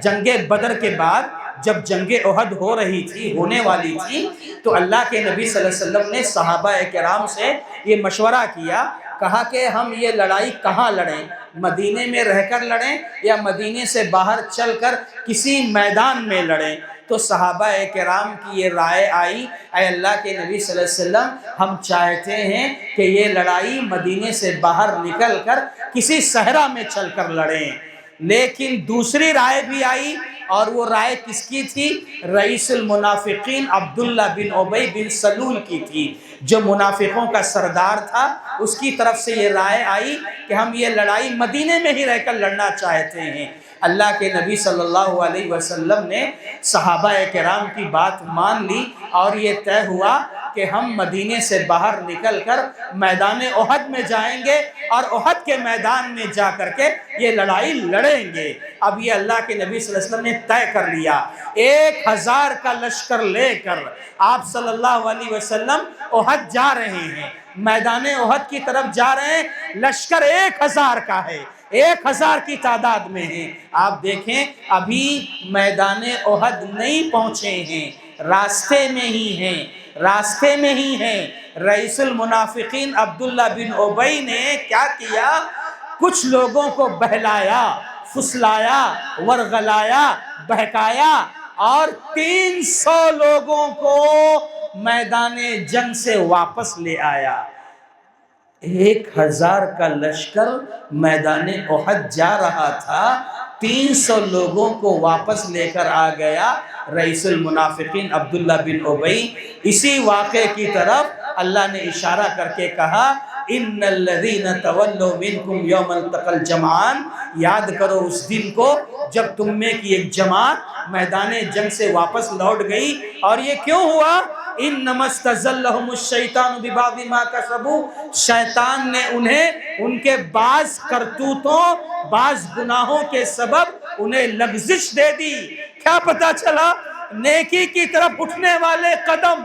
جنگ بدر کے بعد جب جنگ احد ہونے والی تھی تو اللہ کے نبی صلی اللہ علیہ وسلم نے صحابہ کرام سے یہ مشورہ کیا، کہا کہ ہم یہ لڑائی کہاں لڑیں، مدینے میں رہ کر لڑیں یا مدینے سے باہر چل کر کسی میدان میں لڑیں؟ تو صحابہ کرام کی یہ رائے آئی، اے اللہ کے نبی صلی اللہ علیہ وسلم ہم چاہتے ہیں کہ یہ لڑائی مدینے سے باہر نکل کر کسی صحرا میں چل کر لڑیں۔ لیکن دوسری رائے بھی آئی، اور وہ رائے کس کی تھی؟ رئیس المنافقین عبداللہ بن ابی بن سلول کی تھی، جو منافقوں کا سردار تھا۔ اس کی طرف سے یہ رائے آئی کہ ہم یہ لڑائی مدینے میں ہی رہ کر لڑنا چاہتے ہیں۔ اللہ کے نبی صلی اللہ علیہ وسلم نے صحابہ کرام کی بات مان لی، اور یہ طے ہوا کہ ہم مدینے سے باہر نکل کر میدان احد میں جائیں گے، اور احد کے میدان میں جا کر کے یہ لڑائی لڑیں گے۔ اب یہ اللہ کے نبی صلی اللہ علیہ وسلم نے طے کر لیا، 1000 کا لشکر لے کر آپ صلی اللہ علیہ وسلم احد جا رہے ہیں، میدان احد کی طرف جا رہے ہیں، لشکر 1000 کا ہے، 1000 کی تعداد میں ہے۔ آپ دیکھیں ابھی میدان احد نہیں پہنچے ہیں، راستے میں ہی ہیں۔ رئیس المنافقین عبداللہ بن ابی نے کیا کیا؟ کچھ لوگوں کو بہلایا، پھسلایا، ورغلایا، بہکایا، اور 300 لوگوں کو میدان جنگ سے واپس لے آیا۔ 1000 کا لشکر میدان احد جا رہا تھا، 300 لوگوں کو واپس لے کر آ گیا رئیس المنافقین عبداللہ بن ابی۔ اسی واقعے کی طرف اللہ نے اشارہ کر کے کہا، ان الذین تولوا منکم یوم التقى الجمعان، یاد کرو اس دن کو جب تم میں کی ایک جماعت میدان جنگ سے واپس لوٹ گئی، اور یہ کیوں ہوا؟ انما استزلهم الشیطان ببعض ما کسبوا، شیطان نے انہیں ان کے بعض کرتوتوں، بعض گناہوں کے سبب انہیں لغزش دے دی۔ کیا پتا چلا؟ نیکی کی طرف اٹھنے والے قدم،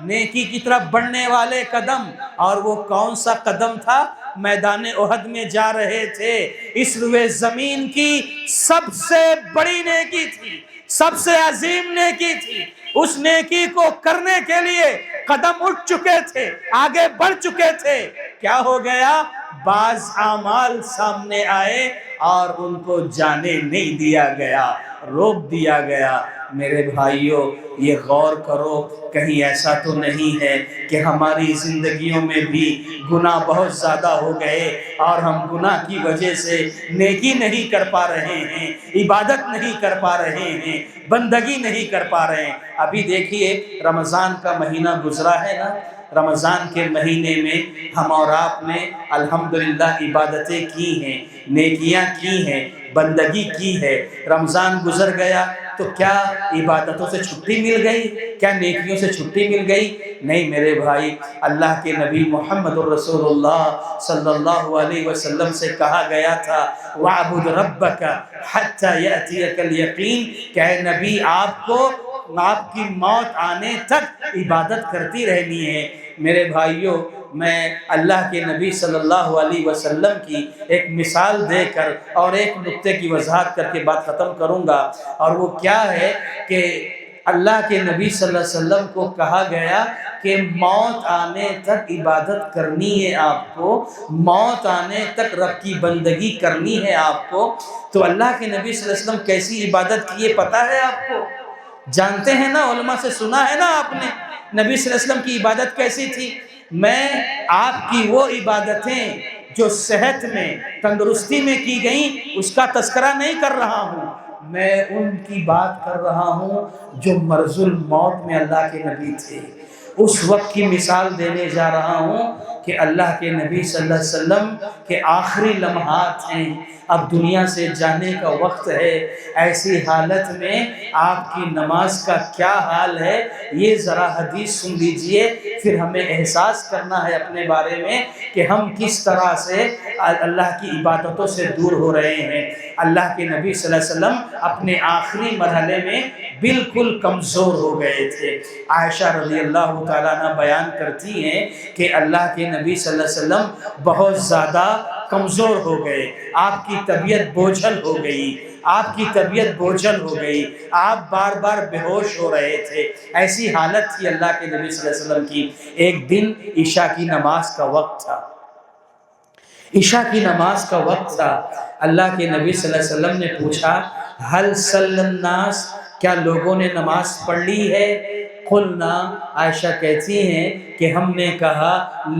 نیکی کی طرف بڑھنے والے قدم، اور وہ کون سا قدم تھا؟ میدان احد میں جا رہے تھے، اس روئے زمین کی سب سے بڑی نیکی تھی، سب سے عظیم نیکی تھی۔ اس نیکی کو کرنے کے لیے قدم اٹھ چکے تھے، آگے بڑھ چکے تھے، کیا ہو گیا؟ بعض اعمال سامنے آئے اور ان کو جانے نہیں دیا گیا، روک دیا گیا۔ میرے بھائیوں یہ غور کرو، کہیں ایسا تو نہیں ہے کہ ہماری زندگیوں میں بھی گناہ بہت زیادہ ہو گئے اور ہم گناہ کی وجہ سے نیکی نہیں کر پا رہے ہیں، عبادت نہیں کر پا رہے ہیں، بندگی نہیں کر پا رہے ہیں۔ ابھی دیکھیے رمضان کا مہینہ گزرا ہے نا، رمضان کے مہینے میں ہم اور آپ نے الحمدللہ عبادتیں کی ہیں، نیکیاں کی ہیں، بندگی کی ہے۔ رمضان گزر گیا تو کیا عبادتوں سے چھٹی مل گئی؟ کیا نیکیوں سے چھٹی مل گئی؟ نہیں میرے بھائی، اللہ کے نبی محمد رسول اللہ صلی اللہ علیہ وسلم سے کہا گیا تھا، وَاعْبُدْ رَبَّكَ حَتَّى يَأْتِيَكَ الْيَقِينُ، کہ اے نبی آپ کو آپ کی موت آنے تک عبادت کرتی رہنی ہے۔ میرے بھائیوں میں اللہ کے نبی صلی اللہ علیہ وسلم کی ایک مثال دے کر اور ایک نقطے کی وضاحت کر کے بات ختم کروں گا، اور وہ کیا ہے کہ اللہ کے نبی صلی اللہ علیہ وسلم کو کہا گیا کہ موت آنے تک عبادت کرنی ہے آپ کو، موت آنے تک رب کی بندگی کرنی ہے آپ کو، تو اللہ کے نبی صلی اللہ علیہ وسلم کیسی عبادت کیے پتہ ہے آپ کو؟ جانتے ہیں نا، علماء سے سنا ہے نا آپ نے نبی صلی اللہ علیہ وسلم کی عبادت کیسی تھی؟ میں آپ کی وہ عبادتیں جو صحت میں، تندرستی میں کی گئیں اس کا تذکرہ نہیں کر رہا ہوں، میں ان کی بات کر رہا ہوں جو مرض الموت میں اللہ کے نبی تھے، اس وقت کی مثال دینے جا رہا ہوں کہ اللہ کے نبی صلی اللہ علیہ وسلم کے آخری لمحات ہیں، اب دنیا سے جانے کا وقت ہے، ایسی حالت میں آپ کی نماز کا کیا حال ہے یہ ذرا حدیث سن لیجئے، پھر ہمیں احساس کرنا ہے اپنے بارے میں کہ ہم کس طرح سے اللہ کی عبادتوں سے دور ہو رہے ہیں۔ اللہ کے نبی صلی اللہ علیہ وسلم اپنے آخری مرحلے میں بالکل کمزور ہو گئے تھے۔ عائشہ رضی اللہ تعالیٰ عنہ بیان کرتی ہیں کہ اللہ کے نبی صلی اللہ علیہ وسلم بہت زیادہ کمزور ہو گئے، آپ کی طبیعت بوجھل ہو گئی، آپ کی طبیعت بوجھل ہو گئی، آپ بار بار بے ہوش ہو رہے تھے، ایسی حالت تھی اللہ کے نبی صلی اللہ علیہ وسلم کی۔ ایک دن عشاء کی نماز کا وقت تھا، عشاء کی نماز کا وقت تھا، اللہ کے نبی صلی اللہ علیہ وسلم نے پوچھا حل صلی الناس، کیا لوگوں نے نماز پڑھ لی ہے؟ قلنا، عائشہ کہتی ہیں کہ ہم نے کہا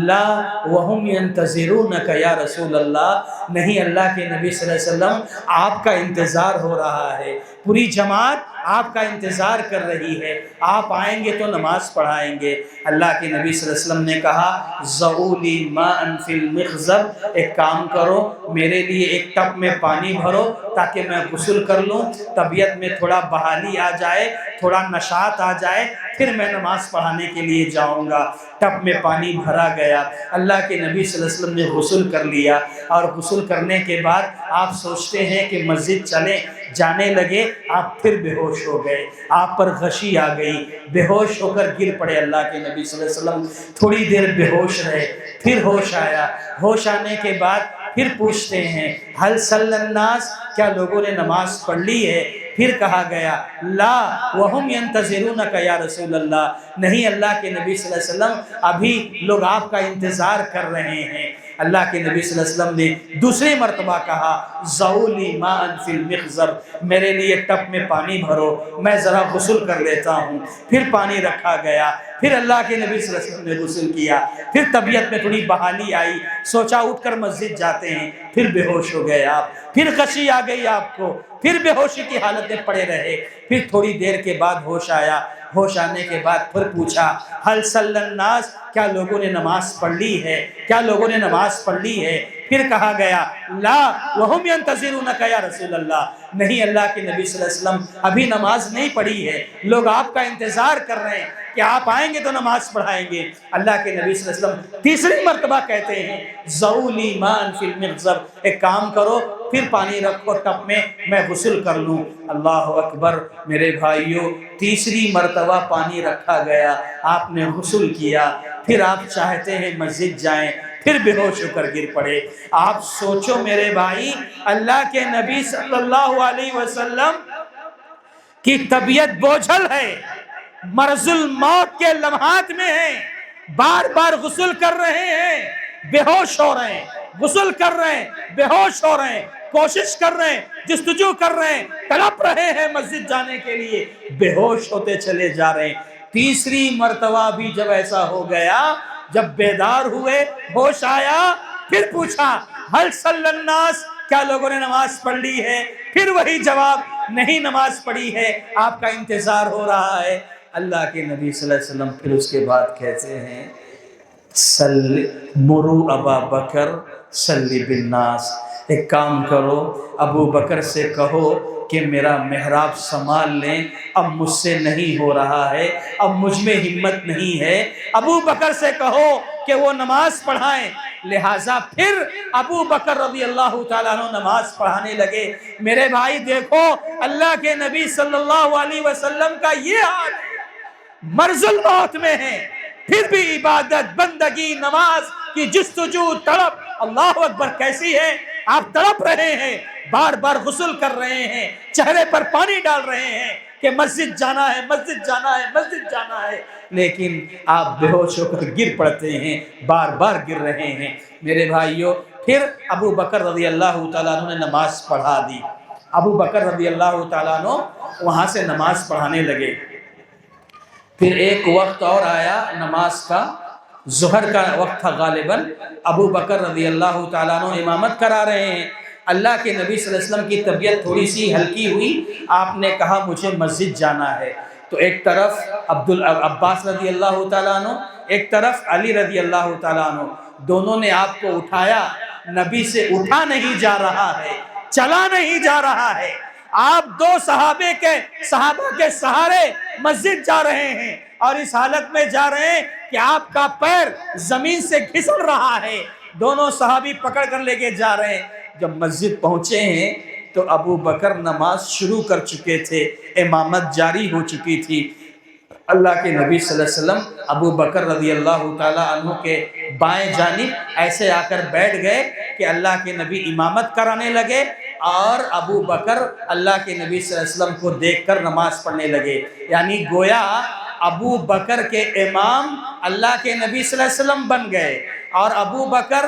لا وہم ینتظرونک یا رسول اللہ، نہیں اللہ کے نبی صلی اللہ علیہ وسلم آپ کا انتظار ہو رہا ہے، پوری جماعت آپ کا انتظار کر رہی ہے، آپ آئیں گے تو نماز پڑھائیں گے۔ اللہ کے نبی صلی اللہ علیہ وسلم نے کہا ذولی ماء فی المخزب، ایک کام کرو میرے لیے ایک ٹب میں پانی بھرو تاکہ میں غسل کر لوں، طبیعت میں تھوڑا بحالی آ جائے، تھوڑا نشاط آ جائے، پھر میں نماز پڑھانے کے لیے جاؤں گا۔ ٹب میں پانی بھرا گیا، اللہ کے نبی صلی اللہ علیہ وسلم نے غسل کر لیا، اور غسل کرنے کے بعد آپ سوچتے ہیں کہ مسجد چلیں، جانے لگے، آپ پھر بے ہوش ہو گئے، آپ پر غشی آ گئی، بے ہوش ہو کر گر پڑے اللہ کے نبی صلی اللہ علیہ وسلم، تھوڑی دیر بے ہوش رہے، پھر ہوش آیا، ہوش آنے کے بعد پھر پوچھتے ہیں حل صلی الناس، کیا لوگوں نے نماز پڑھ لی ہے؟ پھر کہا گیا لا وہم ینتظرونک یا رسول اللہ، نہیں اللہ کے نبی صلی اللہ علیہ وسلم ابھی لوگ آپ کا انتظار کر رہے ہیں۔ اللہ کے نبی صلی اللہ علیہ وسلم نے دوسری مرتبہ کہا ذولی ماء فی المخزب، میرے لیے ٹب میں پانی بھرو، میں ذرا غسل کر لیتا ہوں، پھر پانی رکھا گیا، پھر اللہ کے نبی صلی اللہ علیہ وسلم نے غسل کیا، پھر طبیعت میں تھوڑی بحالی آئی، سوچا اٹھ کر مسجد جاتے ہیں، پھر بے ہوش ہو گئے آپ، پھر غشی آ گئی آپ کو، پھر بے ہوشی کی حالت میں پڑے رہے، پھر تھوڑی دیر کے بعد ہوش آیا، ہوش آنے کے بعد پھر پوچھا حل صلی الناس، کیا لوگوں نے نماز پڑھ لی ہے؟ کیا لوگوں نے نماز پڑھ لی ہے؟ پھر کہا گیا لا وہم ینتظرونک یا رسول اللہ، نہیں اللہ کے نبی صلی اللہ علیہ وسلم ابھی نماز نہیں پڑھی ہے، لوگ آپ کا انتظار کر رہے ہیں کہ آپ آئیں گے تو نماز پڑھائیں گے۔ اللہ کے نبی صلی اللہ علیہ وسلم تیسری مرتبہ کہتے ہیں ذولی ماء فی المخزب، ایک کام کرو پھر پانی رکھو ٹب میں غسل کر لوں۔ اللہ اکبر، میرے بھائیوں، تیسری مرتبہ پانی رکھا گیا، آپ نے غسل کیا، پھر آپ چاہتے ہیں مسجد جائیں، پھر بے ہوش ہو کر گر پڑے۔ آپ سوچو میرے بھائی، اللہ کے نبی صلی اللہ علیہ وسلم کی طبیعت بوجھل ہے، مرض الموت کے لمحات میں ہیں، بار بار غسل کر رہے ہیں، بے ہوش ہو رہے ہیں، غسل کر رہے ہیں، بے ہوش ہو رہے ہیں، کوشش کر رہے ہیں، جستجو کر رہے ہیں، تڑپ رہے ہیں مسجد جانے کے لیے، بے ہوش ہوتے چلے جا رہے ہیں۔ تیسری مرتبہ بھی جب ایسا ہو گیا، جب بیدار ہوئے، ہوش آیا، پھر پوچھا حل صلی الناس، کیا لوگوں نے نماز پڑھ لی ہے؟ پھر وہی جواب، نہیں نماز پڑھی ہے، آپ کا انتظار ہو رہا ہے۔ اللہ کے نبی صلی اللہ علیہ وسلم پھر اس کے بعد کہتے ہیں مرو ابا بکر صلی بالناس، ایک کام کرو ابو بکر سے کہو کہ میرا محراب سنبھال لیں، اب مجھ سے نہیں ہو رہا ہے، اب مجھ میں ہمت نہیں ہے، ابو بکر سے کہو کہ وہ نماز پڑھائیں۔ لہٰذا پھر ابو بکر رضی اللہ تعالیٰ عنہ نماز پڑھانے لگے۔ میرے بھائی دیکھو، اللہ کے نبی صلی اللہ علیہ وسلم کا یہ حال ہے، مرض الموت میں ہے، پھر بھی عبادت، بندگی، نماز کی جستجو، تڑپ، اللہ اکبر کیسی ہے! آپ تڑپ رہے ہیں، بار بار غسل کر رہے ہیں، چہرے پر پانی ڈال رہے ہیں، کہ مسجد جانا ہے، مسجد جانا ہے، مسجد جانا ہے، لیکن آپ بے ہوش ہو کر گر پڑتے ہیں، بار بار گر رہے ہیں۔ میرے بھائیوں، پھر ابو بکر رضی اللہ تعالیٰ عنہ نے نماز پڑھا دی۔ ابو بکر رضی اللہ تعالیٰ عنہ وہاں سے نماز پڑھانے لگے۔ پھر ایک وقت اور آیا نماز کا، ظہر کا وقت تھا غالباً، ابو بکر رضی اللہ تعالیٰ عنہ امامت کرا رہے ہیں۔ اللہ کے نبی صلی اللہ علیہ وسلم کی طبیعت تھوڑی سی ہلکی ہوئی، آپ نے کہا مجھے مسجد جانا ہے۔ تو ایک طرف عباس رضی اللہ تعالیٰ عنہ، ایک طرف علی رضی اللہ تعالیٰ عنہ، دونوں نے آپ کو اٹھایا۔ نبی سے اٹھا نہیں جا رہا ہے، چلا نہیں جا رہا ہے، آپ دو صحابہ کے سہارے مسجد جا رہے ہیں، اور اس حالت میں جا رہے ہیں کہ آپ کا پیر زمین سے گھسل رہا ہے۔ دونوں صحابی پکڑ کر لے کے جا رہے ہیں۔ جب مسجد پہنچے ہیں تو ابو بکر نماز شروع کر چکے تھے، امامت جاری ہو چکی تھی۔ اللہ کے نبی صلی اللہ علیہ وسلم ابو بکر رضی اللہ تعالیٰ عنہ کے بائیں جانب ایسے آ کر بیٹھ گئے کہ اللہ کے نبی امامت کرانے لگے، اور ابو بکر اللہ کے نبی صلی اللہ علیہ وسلم کو دیکھ کر نماز پڑھنے لگے۔ یعنی گویا ابو بکر کے امام اللہ کے نبی صلی اللہ علیہ وسلم بن گئے، اور ابو بکر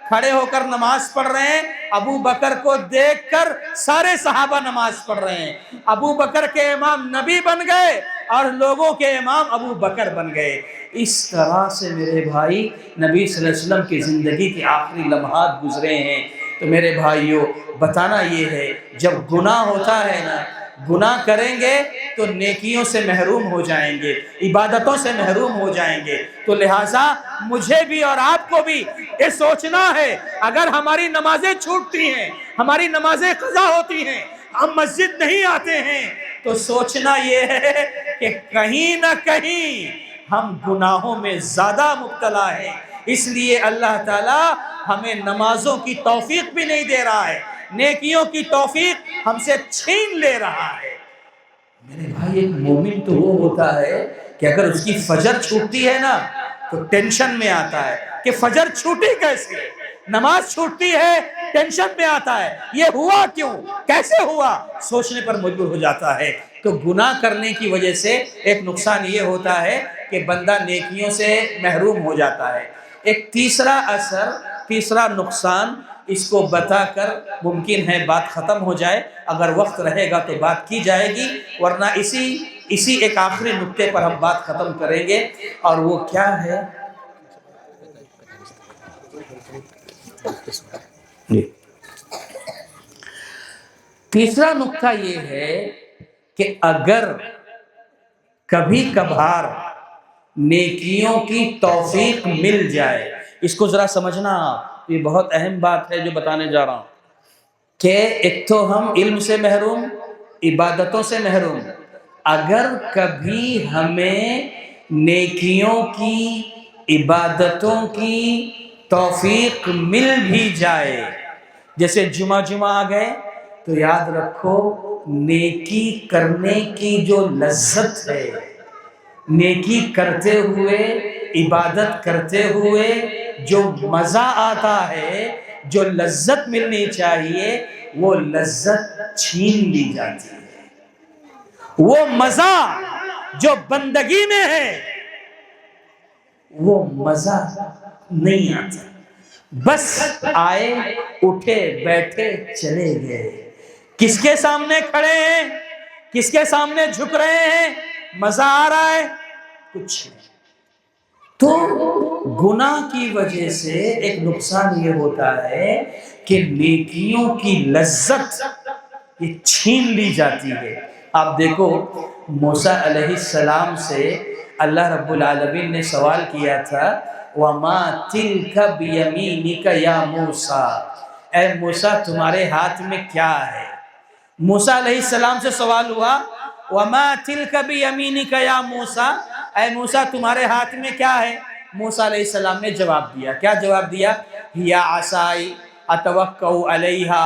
کھڑے ہو کر نماز پڑھ رہے ہیں۔ ابو بکر کو دیکھ کر سارے صحابہ نماز پڑھ رہے ہیں۔ ابو بکر کے امام نبی بن گئے اور لوگوں کے امام ابو بکر بن گئے۔ اس طرح سے میرے بھائی نبی صلی اللہ علیہ وسلم کی زندگی کے آخری لمحات گزرے ہیں۔ تو میرے بھائیوں، بتانا یہ ہے، جب گناہ ہوتا ہے نا، گناہ کریں گے تو نیکیوں سے محروم ہو جائیں گے، عبادتوں سے محروم ہو جائیں گے۔ تو لہٰذا مجھے بھی اور آپ کو بھی یہ سوچنا ہے، اگر ہماری نمازیں چھوٹتی ہیں، ہماری نمازیں قضا ہوتی ہیں، ہم مسجد نہیں آتے ہیں، تو سوچنا یہ ہے کہ کہیں نہ کہیں ہم گناہوں میں زیادہ مبتلا ہیں۔ اس لیے اللہ تعالیٰ ہمیں نمازوں کی توفیق بھی نہیں دے رہا ہے، نیکیوں کی توفیق ہم سے چھین لے رہا ہے۔ میرے بھائی، ایک مومن تو وہ ہوتا ہے کہ اگر اس کی فجر چھوٹتی ہے نا تو ٹینشن میں آتا ہے کہ فجر چھوٹی کیسے، نماز چھوٹتی ہے ٹینشن میں آتا ہے، یہ ہوا کیوں، کیسے ہوا، سوچنے پر مجبور ہو جاتا ہے۔ تو گناہ کرنے کی وجہ سے ایک نقصان یہ ہوتا ہے کہ بندہ نیکیوں سے محروم ہو جاتا ہے۔ ایک تیسرا اثر، تیسرا نقصان، اس کو بتا کر ممکن ہے بات ختم ہو جائے، اگر وقت رہے گا تو بات کی جائے گی، ورنہ اسی ایک آخری نقطے پر ہم بات ختم کریں گے، اور وہ کیا ہے؟ تیسرا نقطہ یہ ہے کہ اگر کبھی کبھار نیکیوں کی توفیق مل جائے، اس کو ذرا سمجھنا آپ، یہ بہت اہم بات ہے جو بتانے جا رہا ہوں، کہ ایک تو ہم علم سے محروم، عبادتوں سے محروم، اگر کبھی ہمیں نیکیوں کی، عبادتوں کی توفیق مل بھی جائے، جیسے جمعہ آ گئے، تو یاد رکھو نیکی کرنے کی جو لذت ہے، نیکی کرتے ہوئے، عبادت کرتے ہوئے جو مزہ آتا ہے، جو لذت ملنی چاہیے، وہ لذت چھین لی جاتی ہے۔ وہ مزہ جو بندگی میں ہے، وہ مزہ نہیں آتا۔ بس آئے، اٹھے، بیٹھے، چلے گئے، کس کے سامنے کھڑے ہیں، کس کے سامنے جھک رہے ہیں، مزہ آ رہا ہے، کچھ نہیں۔ تو گناہ کی وجہ سے ایک نقصان یہ ہوتا ہے کہ نیکیوں کی لذت یہ چھین لی جاتی ہے۔ آپ دیکھو، موسیٰ علیہ السلام سے اللہ رب العالمین نے سوال کیا تھا، وَمَا تِلْكَ بِيَمِينِكَ يَا مُوسَىٰ، اے موسیٰ تمہارے ہاتھ میں کیا ہے؟ موسیٰ علیہ السلام سے سوال ہوا، وَمَا تِلْكَ بِيَمِينِكَ يَا مُوسَىٰ، اے موسیٰ تمہارے ہاتھ میں کیا ہے؟ موسیٰ علیہ السلام نے جواب دیا، کیا جواب دیا؟ ہِیَ عَصَائی أَتَوَكَّأُ عَلَيْهَا،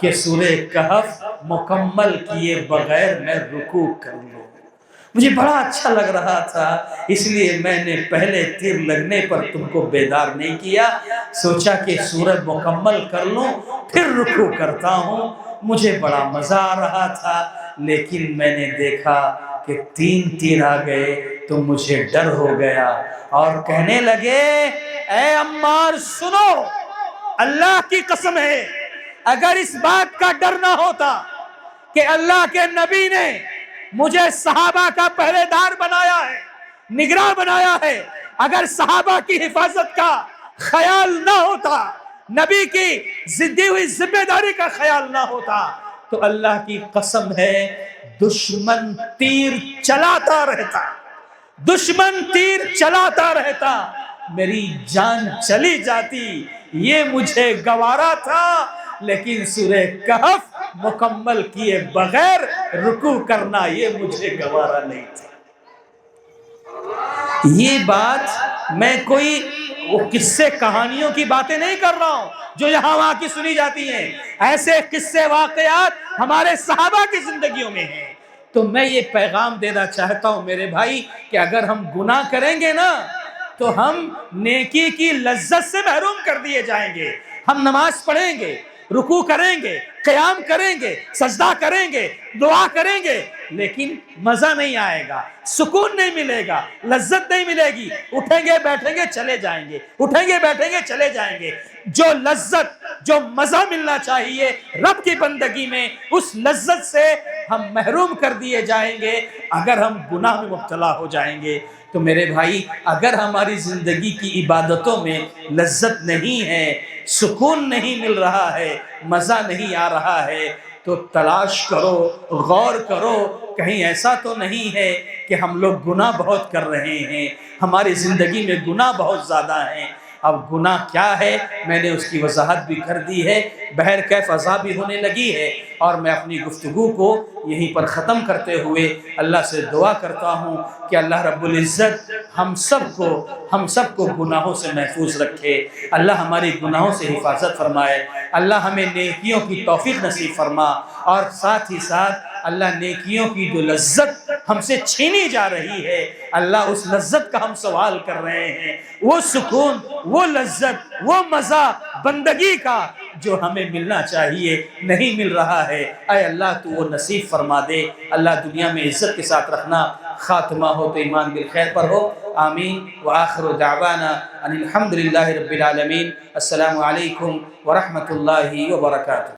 کہ سورہ کہف مکمل کیے بغیر میں رکوع کر لوں۔ مجھے بڑا اچھا لگ رہا تھا، اس لیے میں نے پہلے تیر لگنے پر تم کو بیدار نہیں کیا، سوچا کہ سورہ مکمل کر لوں پھر رکوع کرتا ہوں۔ مجھے بڑا مزہ آ رہا تھا، لیکن میں نے دیکھا کہ 3 تیر آ گئے تو مجھے ڈر ہو گیا، اور کہنے لگے اے عمار سنو، اللہ کی قسم ہے اگر اس بات کا ڈر نہ ہوتا کہ اللہ کے نبی نے مجھے صحابہ کا پہرے دار بنایا ہے، نگراں بنایا ہے، اگر صحابہ کی حفاظت کا خیال نہ ہوتا، نبی کی دی ہوئی ذمہ داری کا خیال نہ ہوتا، تو اللہ کی قسم ہے دشمن تیر چلاتا رہتا، دشمن تیر چلاتا رہتا، میری جان چلی جاتی، یہ مجھے گوارا تھا، لیکن سورہ کہف مکمل کیے بغیر رکوع کرنا یہ مجھے گوارا نہیں تھا۔ یہ بات میں کوئی وہ قصے کہانیوں کی باتیں نہیں کر رہا ہوں جو یہاں وہاں کی سنی جاتی ہیں، ایسے قصے واقعات ہمارے صحابہ کی زندگیوں میں ہیں۔ تو میں یہ پیغام دینا چاہتا ہوں میرے بھائی کہ اگر ہم گناہ کریں گے نا تو ہم نیکی کی لذت سے محروم کر دیے جائیں گے۔ ہم نماز پڑھیں گے، رکوع کریں گے، قیام کریں گے، سجدہ کریں گے، دعا کریں گے، لیکن مزہ نہیں آئے گا، سکون نہیں ملے گا، لذت نہیں ملے گی، اٹھیں گے بیٹھیں گے چلے جائیں گے، اٹھیں گے بیٹھیں گے چلے جائیں گے۔ جو لذت، جو مزہ ملنا چاہیے رب کی بندگی میں، اس لذت سے ہم محروم کر دیے جائیں گے اگر ہم گناہ میں مبتلا ہو جائیں گے۔ تو میرے بھائی اگر ہماری زندگی کی عبادتوں میں لذت نہیں ہے، سکون نہیں مل رہا ہے، مزہ نہیں آ رہا ہے، تو تلاش کرو، غور کرو، کہیں ایسا تو نہیں ہے کہ ہم لوگ گناہ بہت کر رہے ہیں، ہماری زندگی میں گناہ بہت زیادہ ہیں۔ اب گناہ کیا ہے میں نے اس کی وضاحت بھی کر دی ہے، بہرکیف فضا بھی ہونے لگی ہے، اور میں اپنی گفتگو کو یہیں پر ختم کرتے ہوئے اللہ سے دعا کرتا ہوں کہ اللہ رب العزت ہم سب کو گناہوں سے محفوظ رکھے، اللہ ہماری گناہوں سے حفاظت فرمائے، اللہ ہمیں نیکیوں کی توفیق نصیب فرما، اور ساتھ ہی ساتھ اللہ نیکیوں کی جو لذت ہم سے چھینی جا رہی ہے، اللہ اس لذت کا ہم سوال کر رہے ہیں، وہ سکون، وہ لذت، وہ مزہ بندگی کا جو ہمیں ملنا چاہیے نہیں مل رہا ہے، اے اللہ تو وہ نصیب فرما دے۔ اللہ دنیا میں عزت کے ساتھ رکھنا، خاتمہ ہو تو ایمان بالخیر پر ہو، آمین۔ وآخر دعوانا ان الحمدللہ رب العالمین۔ السلام علیکم ورحمۃ اللہ وبرکاتہ۔